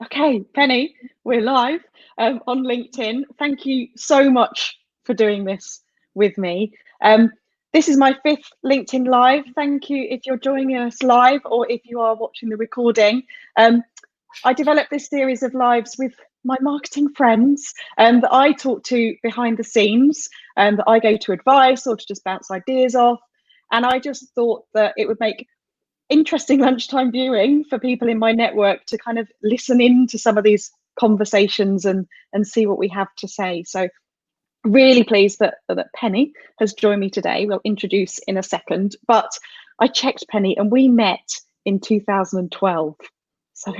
Okay, Penny, we're live on LinkedIn. Thank you so much for doing this with me. This is my 5th LinkedIn Live. Thank you if you're joining us live or if you are watching the recording. I developed this series of lives with my marketing friends that I talk to behind the scenes, that I go to advice or to just bounce ideas off. And I just thought that it would make interesting lunchtime viewing for people in my network to kind of listen in to some of these conversations and see what we have to say. So really pleased that Penny has joined me today. We'll introduce in a second, but I checked Penny and we met in 2012. So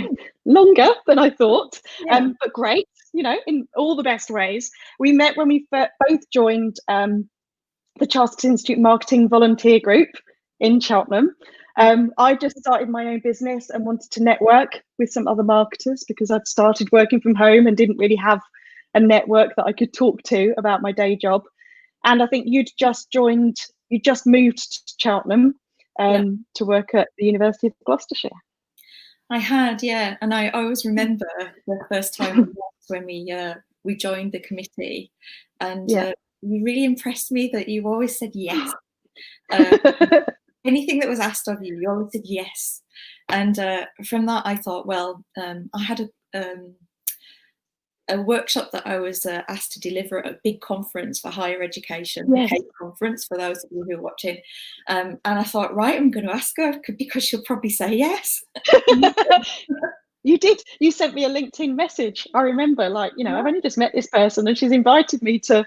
longer than I thought, but great, in all the best ways. We met when we both joined the Chartered Institute Marketing Volunteer Group in Cheltenham. I just started my own business and wanted to network with some other marketers because I'd started working from home and didn't really have a network that I could talk to about my day job. And I think you just moved to Cheltenham to work at the University of Gloucestershire. I had, yeah. And I always remember the first time we met when we joined the committee. And you really impressed me that you always said yes. Anything that was asked of you, you always said yes. And from that, I thought, well, I had a workshop that I was asked to deliver at a big conference for higher education, the CAPE conference, for those of you who are watching. And I thought, right, I'm going to ask her because she'll probably say yes. You did. You sent me a LinkedIn message. I remember, I've only just met this person and she's invited me to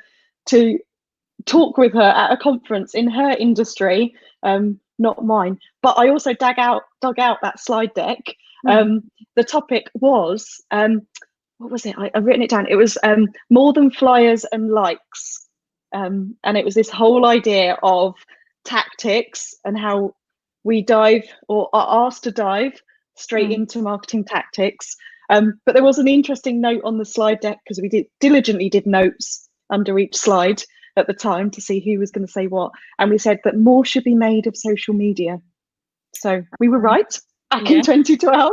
talk with her at a conference in her industry, not mine. But I also dug out that slide deck. The topic was, what was it? I've written it down. It was more than flyers and likes. And it was this whole idea of tactics and how we dive or are asked to dive straight into marketing tactics. But there was an interesting note on the slide deck because we diligently did notes under each slide at the time to see who was going to say what, and we said that more should be made of social media. So we were right back in 2012.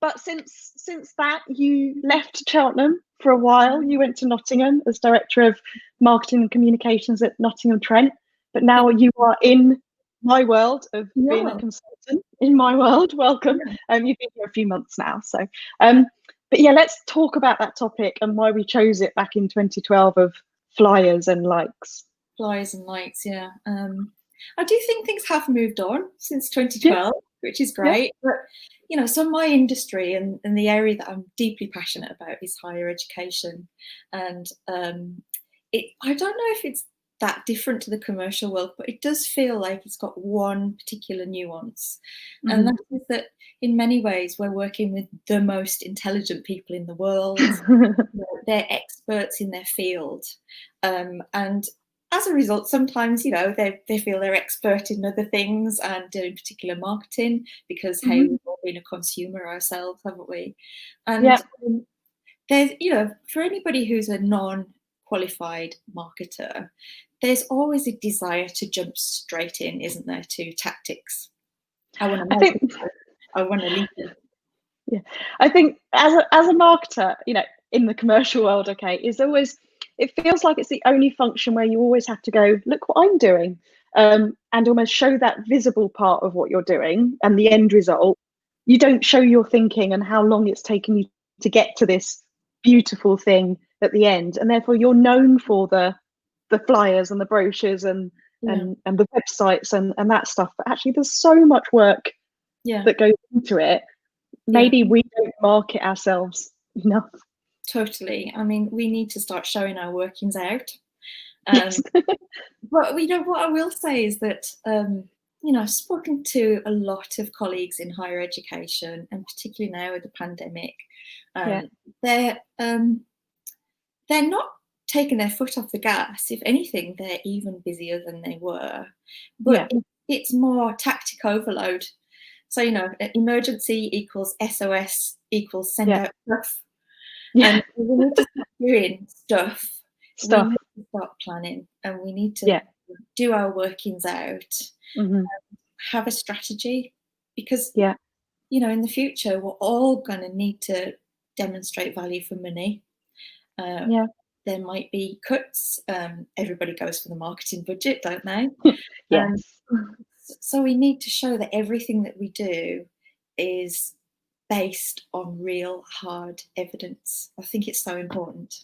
But since that, you left Cheltenham for a while. You went to Nottingham as Director of Marketing and Communications at Nottingham Trent, but now you are in my world of being a consultant in my world. Welcome. You've been here a few months now, so but yeah, let's talk about that topic and why we chose it back in 2012 of flyers and likes. Flyers and likes, yeah. I do think things have moved on since 2012, which is great. But so my industry and the area that I'm deeply passionate about is higher education, and I don't know if it's that different to the commercial world, but it does feel like it's got one particular nuance, and that is that in many ways we're working with the most intelligent people in the world. They're experts in their field, and as a result, sometimes they feel they're expert in other things and in particular marketing because hey, we've all been a consumer ourselves, haven't we? And there's for anybody who's a non-qualified marketer, there's always a desire to jump straight in, isn't there, to tactics? I want to lead it. Yeah, I think as a marketer, in the commercial world, it feels like it's the only function where you always have to go, look what I'm doing, and almost show that visible part of what you're doing and the end result. You don't show your thinking and how long it's taken you to get to this beautiful thing at the end, and therefore you're known for the flyers and the brochures and the websites and that stuff. But actually, there's so much work that goes into it. Maybe we don't market ourselves enough. Totally. I mean, we need to start showing our workings out. But what I will say is that I've spoken to a lot of colleagues in higher education, and particularly now with the pandemic, they're not taking their foot off the gas. If anything, they're even busier than they were. But it's more tactic overload. So emergency equals SOS equals send out stuff. And we need to start doing stuff. We need to start planning, and we need to do our workings out, have a strategy, because you know, in the future, we're all going to need to demonstrate value for money. There might be cuts. Everybody goes for the marketing budget, don't they? Yes. So we need to show that everything that we do is based on real hard evidence. I think it's so important.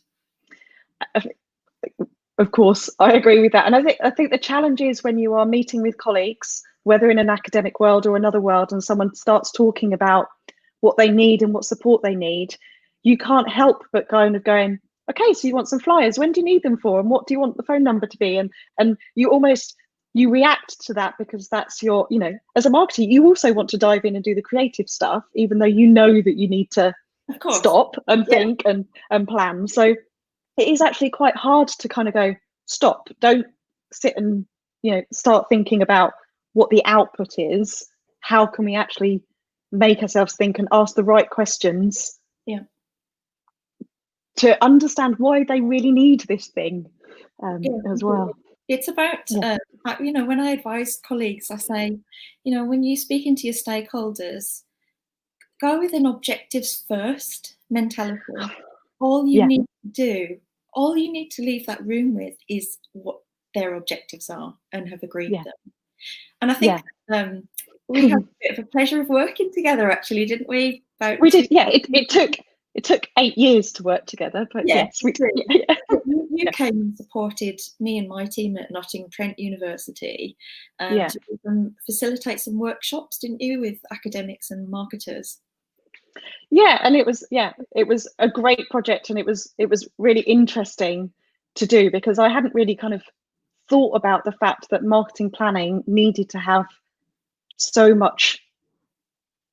Of course, I agree with that. And I think the challenge is when you are meeting with colleagues, whether in an academic world or another world, and someone starts talking about what they need and what support they need, you can't help but kind of going, okay, so you want some flyers, when do you need them for, and what do you want the phone number to be? And you react to that because that's your, you know, as a marketer, you also want to dive in and do the creative stuff, even though you know that you need to stop and think and plan. So it is actually quite hard to kind of go, stop, don't sit and, you know, start thinking about what the output is. How can we actually make ourselves think and ask the right questions to understand why they really need this thing as well. It's about, you know, when I advise colleagues, I say, you know, when you're speaking to your stakeholders, go with an objectives first mentality. All you need to do, all you need to leave that room with is what their objectives are and have agreed them. And I think we had a bit of a pleasure of working together, actually, didn't we? We did, yeah. It took 8 years to work together, but yes, we did. You came and supported me and my team at Nottingham Trent University to facilitate some workshops, didn't you, with academics and marketers? Yeah, and it was a great project, and it was really interesting to do because I hadn't really kind of thought about the fact that marketing planning needed to have so much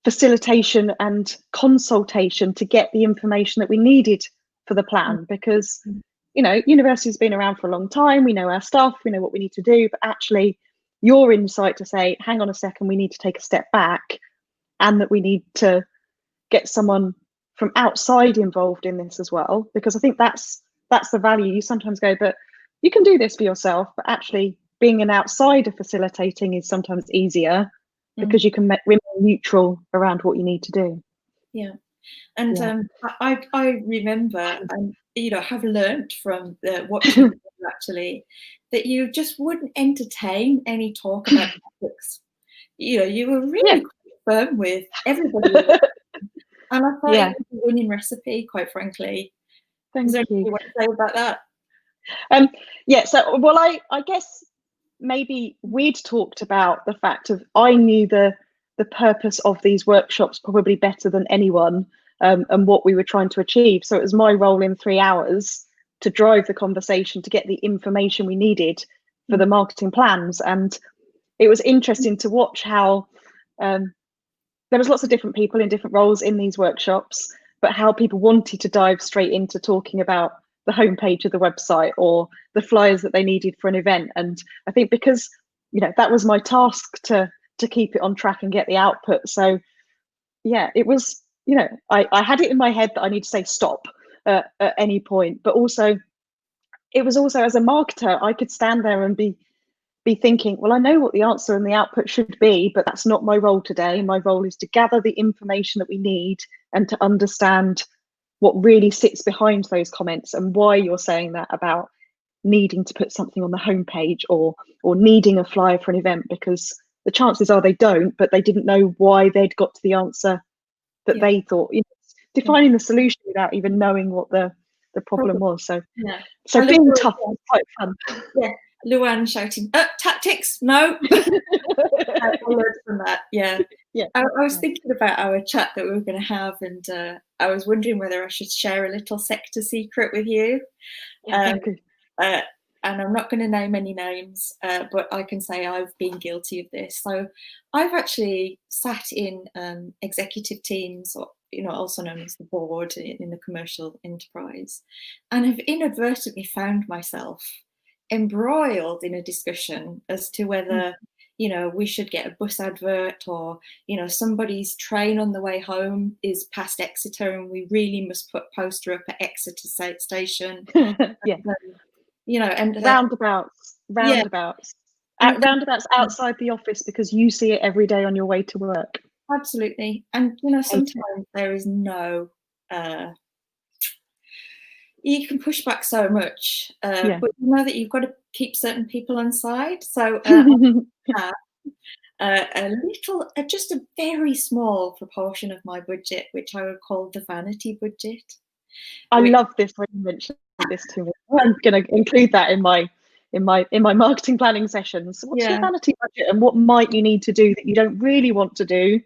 facilitation and consultation to get the information that we needed for the plan, because you know, university's been around for a long time, we know our stuff, we know what we need to do, but actually your insight to say, hang on a second, we need to take a step back, and that we need to get someone from outside involved in this as well, because I think that's the value. You sometimes go, but you can do this for yourself, but actually being an outsider facilitating is sometimes easier because you can remain neutral around what you need to do. And I remember, and you know, have learned from watching actually that you just wouldn't entertain any talk about ethics. You know, you were really firm with everybody. And I thought it was a winning recipe, quite frankly. Thank Is there you. anything you want to say about that? So, well, I guess maybe we'd talked about the fact of I knew the purpose of these workshops probably better than anyone, and what we were trying to achieve. So it was my role in 3 hours to drive the conversation, to get the information we needed for the marketing plans. And it was interesting to watch how there was lots of different people in different roles in these workshops, but how people wanted to dive straight into talking about the homepage of the website or the flyers that they needed for an event. And I think because, you know, that was my task to keep it on track and get the output. So yeah, it was, you know, I had it in my head that I need to say stop at any point, but also it was also, as a marketer, I could stand there and be thinking, well, I know what the answer and the output should be, but that's not my role today. My role is to gather the information that we need and to understand what really sits behind those comments and why you're saying that about needing to put something on the homepage or needing a flyer for an event, because the chances are they don't, but they didn't know why they'd got to the answer that they thought. You know, defining the solution without even knowing what the problem was. So being tough was quite fun. Yeah. Luan shouting, tactics, no. I learned from that, I was thinking about our chat that we were going to have, and I was wondering whether I should share a little sector secret with you. And I'm not going to name any names, but I can say I've been guilty of this. So I've actually sat in executive teams, or, you know, also known as the board in the commercial enterprise, and have inadvertently found myself embroiled in a discussion as to whether, you know, we should get a bus advert, or, you know, somebody's train on the way home is past Exeter and we really must put poster up at Exeter station. You know, and roundabouts outside the office because you see it every day on your way to work. Absolutely. And, sometimes there is no, you can push back so much, Yeah. but you know that you've got to keep certain people on side. So I have just a very small proportion of my budget, which I would call the vanity budget. I Which, love this when you mentioned this to me. I'm going to include that in my marketing planning sessions. What's your yeah, vanity budget, and what might you need to do that you don't really want to do,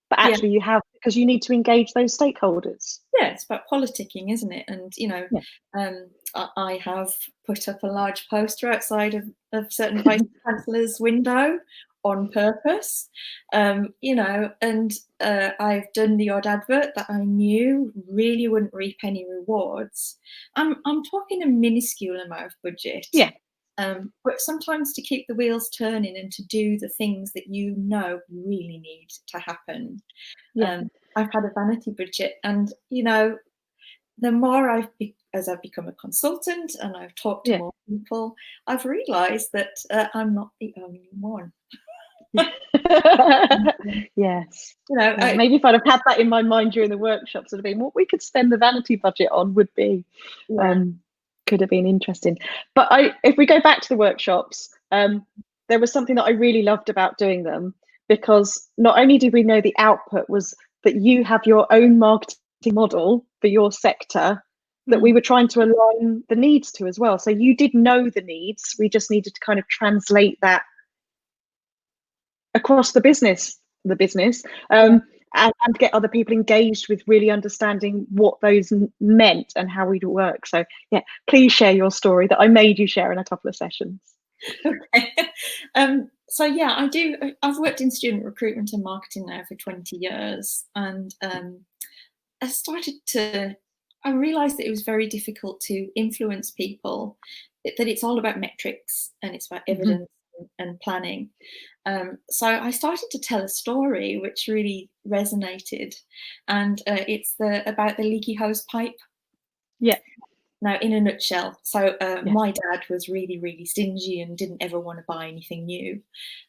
but yeah, actually you have because you need to engage those stakeholders? yeah, it's about politicking, isn't it? And Yeah. I have put up a large poster outside of certain vice chancellors' window on purpose, and I've done the odd advert that I knew really wouldn't reap any rewards. I'm talking a minuscule amount of budget. Yeah. But sometimes to keep the wheels turning and to do the things that really need to happen. Yeah. I've had a vanity budget, and the more as I've become a consultant and I've talked to Yeah. more people, I've realised that I'm not the only one. Yes. You know, Maybe if I'd have had that in my mind during the workshops, it would have been what we could spend the vanity budget on would be yeah, could have been interesting. But if we go back to the workshops, there was something that I really loved about doing them, because not only did we know the output was that you have your own marketing model for your sector that we were trying to align the needs to as well. So you did know the needs, we just needed to kind of translate that across the business, and get other people engaged with really understanding what those meant and how we'd work. So yeah, please share your story that I made you share in a couple of sessions. Okay. So yeah, I do. I've worked in student recruitment and marketing now for 20 years, and I realised that it was very difficult to influence people. That it's all about metrics and it's about evidence and planning. So I started to tell a story which really resonated, and it's about the leaky hose pipe. Yeah. Now, in a nutshell, so Yeah. my dad was really, really stingy and didn't ever want to buy anything new.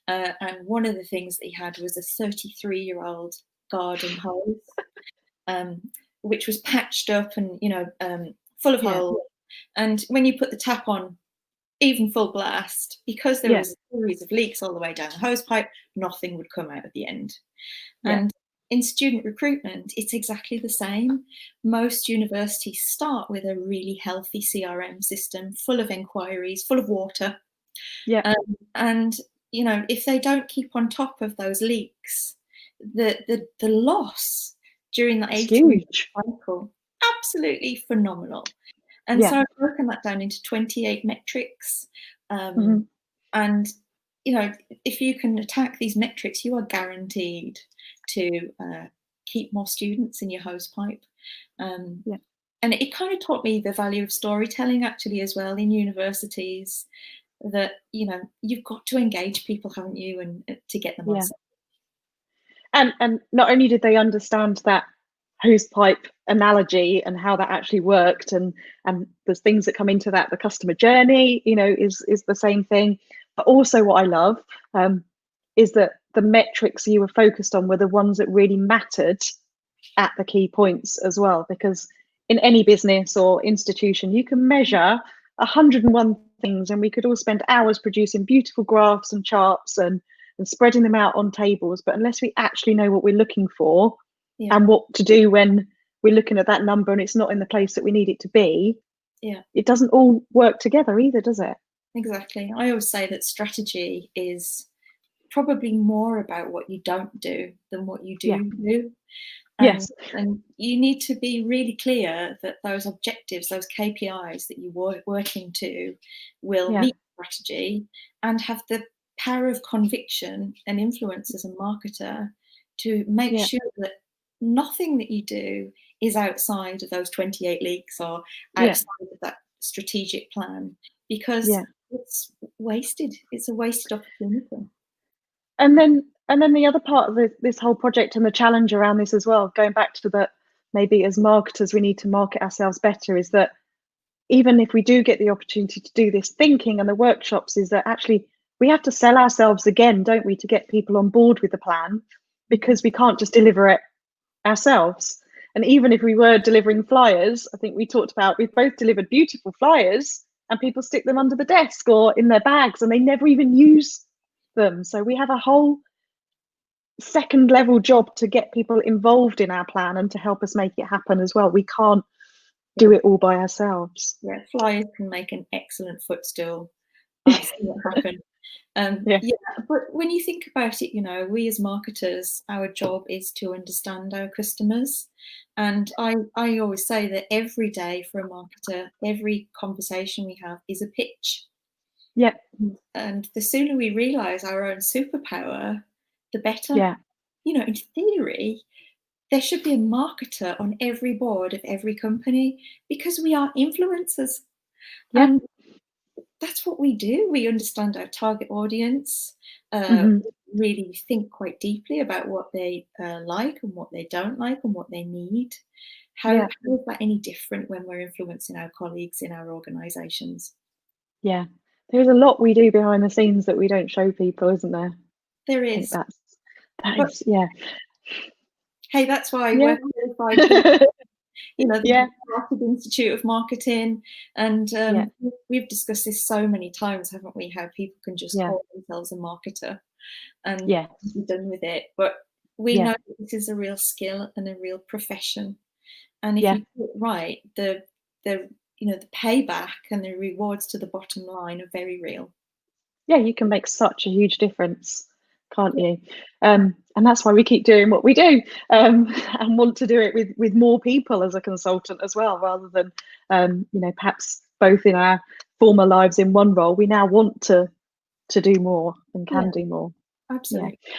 And one of the things that he had was a 33-year-old garden hose, which was patched up and, full of holes. And when you put the tap on, even full blast, because there was a series of leaks all the way down the hose pipe, nothing would come out at the end. And in student recruitment, it's exactly the same. Most universities start with a really healthy CRM system, full of inquiries, full of water. Yeah. And if they don't keep on top of those leaks, the loss during the 18 cycle, absolutely phenomenal. And so I've broken that down into 28 metrics. And if you can attack these metrics, you are guaranteed to keep more students in your hose pipe. And it kind of taught me the value of storytelling actually as well in universities, that you've got to engage people, haven't you, and to get them on. And not only did they understand that hose pipe analogy and how that actually worked, and the things that come into that, the customer journey, is the same thing, but also what I love is that the metrics you were focused on were the ones that really mattered at the key points as well, because in any business or institution you can measure 101 things, and we could all spend hours producing beautiful graphs and charts and spreading them out on tables, but unless we actually know what we're looking for and what to do when we're looking at that number and it's not in the place that we need it to be, it doesn't all work together either, does it? Exactly. I always say that strategy is probably more about what you don't do than what you do. And you need to be really clear that those objectives, those KPIs that you are working to, will meet strategy, and have the power of conviction and influence as a marketer to make sure that nothing that you do is outside of those 28 leaks or outside of that strategic plan, because it's wasted. It's a wasted opportunity. And then the other part of this whole project and the challenge around this as well, going back to that, maybe as marketers we need to market ourselves better, is that even if we do get the opportunity to do this thinking and the workshops, is that actually we have to sell ourselves again, don't we, to get people on board with the plan, because we can't just deliver it ourselves. And even if we were delivering flyers, I think we talked about, we've both delivered beautiful flyers and people stick them under the desk or in their bags and they never even use them. So we have a whole second level job to get people involved in our plan and to help us make it happen as well. We can't do it all by ourselves. Yeah, flyers can make an excellent footstool. I've seen it happen. Yeah, but when you think about it, you know, we as marketers, our job is to understand our customers. And I always say that every day for a marketer, every conversation we have is a pitch. Yeah. And the sooner we realize our own superpower, the better. Yeah. You know, in theory, there should be a marketer on every board of every company because we are influencers. Yeah. And that's what we do. We understand our target audience, really think quite deeply about what they like and what they don't like and what they need. How is that any different when we're influencing our colleagues in our organisations? Yeah, there's a lot we do behind the scenes that we don't show people, isn't there? There is. Yeah. Hey, that's why we're qualified. You know, the Harvard Institute of Marketing, and we've discussed this so many times, haven't we? How people can just call themselves a marketer and be done with it. But we know that this is a real skill and a real profession. And if you do it right, the payback and the rewards to the bottom line are very real. Yeah, you can make such a huge difference, can't you? And that's why we keep doing what we do, and want to do it with more people as a consultant as well, rather than perhaps both in our former lives in one role. We now want to do more and can do more. Absolutely. Yeah.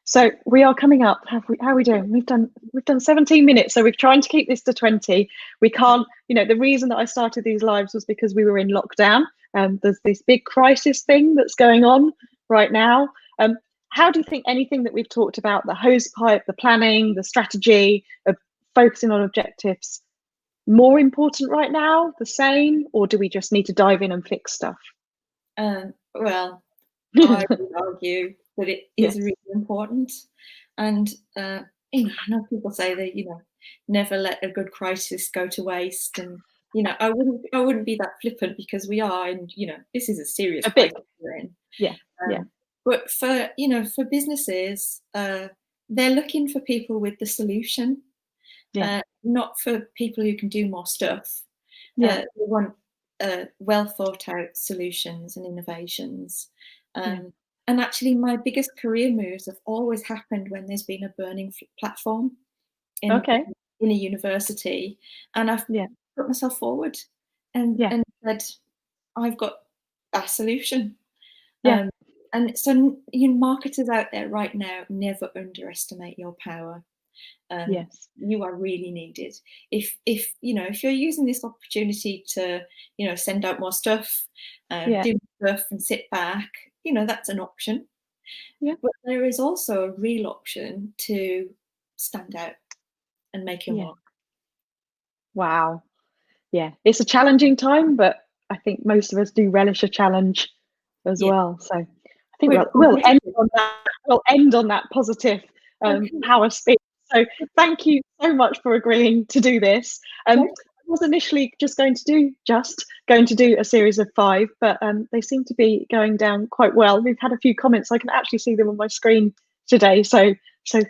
So we are coming up. How are we doing? We've done 17 minutes. So we're trying to keep this to 20. We can't, the reason that I started these lives was because we were in lockdown. There's this big crisis thing that's going on right now. How do you think anything that we've talked about, the hose pipe, the planning, the strategy of focusing on objectives, more important right now, the same, or do we just need to dive in and fix stuff? Well, I would argue that it is really important. And, I know people say that, never let a good crisis go to waste. And, I wouldn't be that flippant because we are, and, this is a serious crisis we're in. But for businesses, they're looking for people with the solution, not for people who can do more stuff. They want well thought out solutions and innovations. And actually, my biggest career moves have always happened when there's been a burning platform in a university, and I've put myself forward and said, I've got a solution. And so, marketers out there right now, never underestimate your power. You are really needed. If you're using this opportunity to send out more stuff, do stuff and sit back, that's an option. But there is also a real option to stand out and make your mark. Wow. Yeah, it's a challenging time, but I think most of us do relish a challenge as well. So I think we'll end on that positive power speech. So thank you so much for agreeing to do this. I was initially just going to do a series of 5, but they seem to be going down quite well. We've had a few comments. I can actually see them on my screen today. So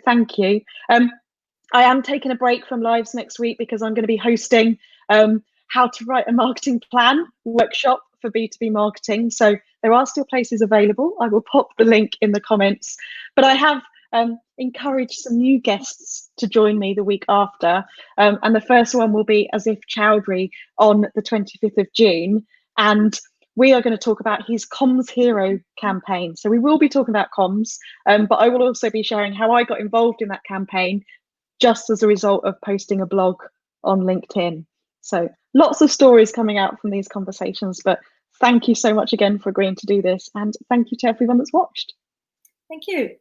thank you. I am taking a break from lives next week because I'm going to be hosting how to write a marketing plan workshop for B2B marketing. So there are still places available. I will pop the link in the comments, but I have encouraged some new guests to join me the week after. And the first one will be Asif Chowdhury on the 25th of June. And we are going to talk about his Comms Hero campaign. So we will be talking about comms, but I will also be sharing how I got involved in that campaign just as a result of posting a blog on LinkedIn. So lots of stories coming out from these conversations, but thank you so much again for agreeing to do this. And thank you to everyone that's watched. Thank you.